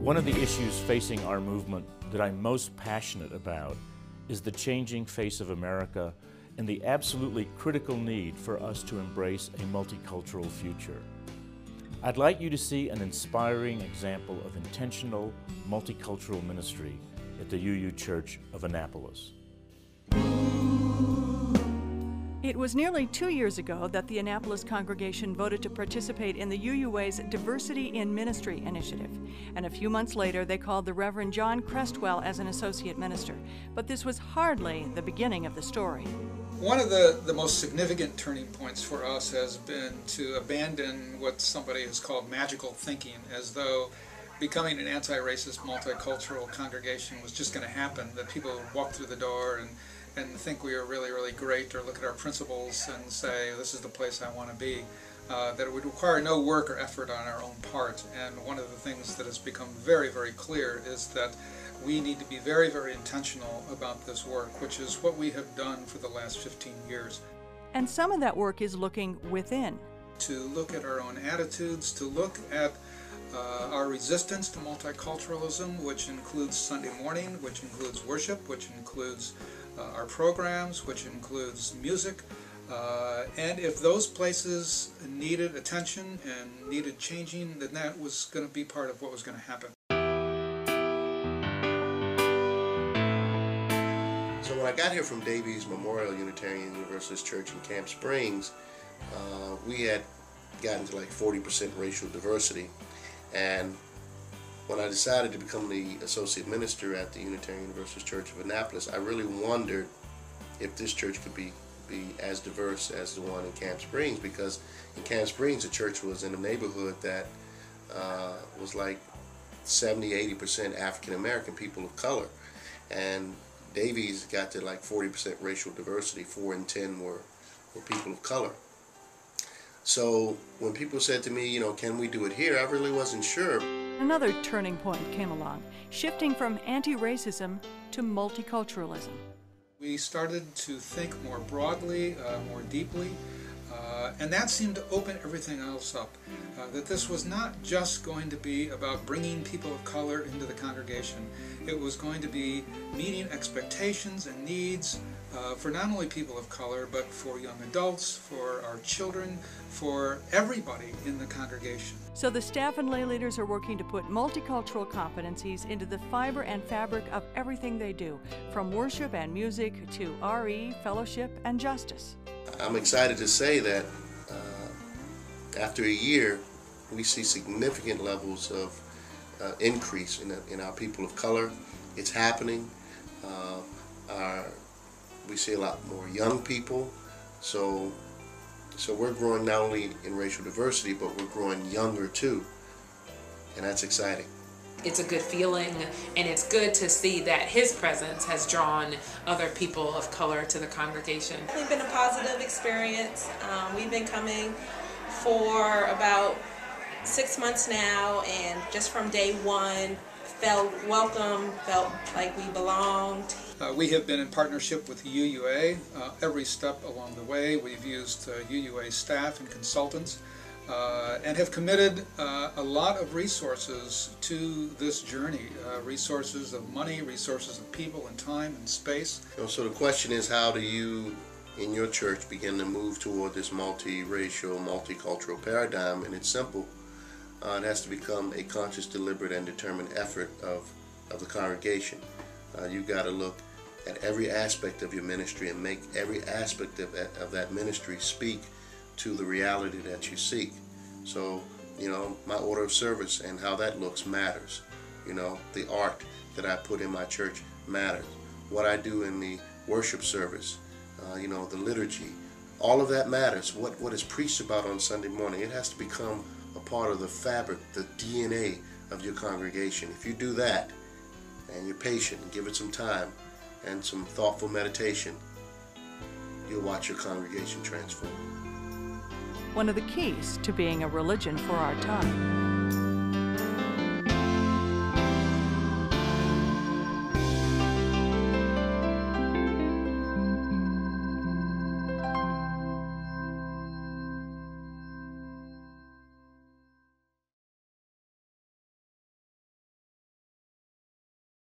One of the issues facing our movement that I'm most passionate about is the changing face of America and the absolutely critical need for us to embrace a multicultural future. I'd like you to see an inspiring example of intentional multicultural ministry at the UU Church of Annapolis. It was nearly 2 years ago that the Annapolis congregation voted to participate in the UUA's Diversity in Ministry initiative. And a few months later, they called the Reverend John Crestwell as an associate minister. But this was hardly the beginning of the story. One of the most significant turning points for us has been to abandon what somebody has called magical thinking, as though becoming an anti-racist, multicultural congregation was just going to happen, that people would walk through the door and think we are really, really great, or look at our principles and say, this is the place I want to be. That it would require no work or effort on our own part. And one of the things that has become very, very clear is that we need to be very, very intentional about this work, which is what we have done for the last 15 years. And some of that work is looking within. To look at our own attitudes, to look at our resistance to multiculturalism, which includes Sunday morning, which includes worship, which includes our programs, which includes music. And if those places needed attention and needed changing, then that was going to be part of what was going to happen. So when I got here from Davies Memorial Unitarian Universalist Church in Camp Springs, we had gotten to like 40% racial diversity. And when I decided to become the associate minister at the Unitarian Universalist Church of Annapolis, I really wondered if this church could be as diverse as the one in Camp Springs, because in Camp Springs the church was in a neighborhood that was like 70–80% African American people of color, and Davies got to like 40% racial diversity. 4 in 10 were people of color. So when people said to me, can we do it here, I really wasn't sure. Another turning point came along, shifting from anti-racism to multiculturalism. We started to think more broadly, more deeply, and that seemed to open everything else up. That this was not just going to be about bringing people of color into the congregation. It was going to be meeting expectations and needs for not only people of color, but for young adults, for our children, for everybody in the congregation. So the staff and lay leaders are working to put multicultural competencies into the fiber and fabric of everything they do, from worship and music to RE, fellowship, and justice. I'm excited to say that after a year, we see significant levels of increase in our people of color. It's happening. We see a lot more young people. So we're growing not only in racial diversity, but we're growing younger too. And that's exciting. It's a good feeling, and it's good to see that his presence has drawn other people of color to the congregation. It's been a positive experience. We've been coming for about 6 months now, and just from day one, felt welcome, felt like we belonged. We have been in partnership with the UUA every step along the way. We've used UUA staff and consultants and have committed a lot of resources to this journey, resources of money, resources of people and time and space. So the question is, how do you in your church begin to move toward this multiracial, multicultural paradigm? And it's simple. It has to become a conscious, deliberate, and determined effort of the congregation. You've got to look at every aspect of your ministry and make every aspect of that ministry speak to the reality that you seek. So, my order of service and how that looks matters. The art that I put in my church matters. What I do in the worship service, the liturgy, all of that matters. What is preached about on Sunday morning, it has to become a part of the fabric, the DNA of your congregation. If you do that, and you're patient and give it some time and some thoughtful meditation, you'll watch your congregation transform. One of the keys to being a religion for our time.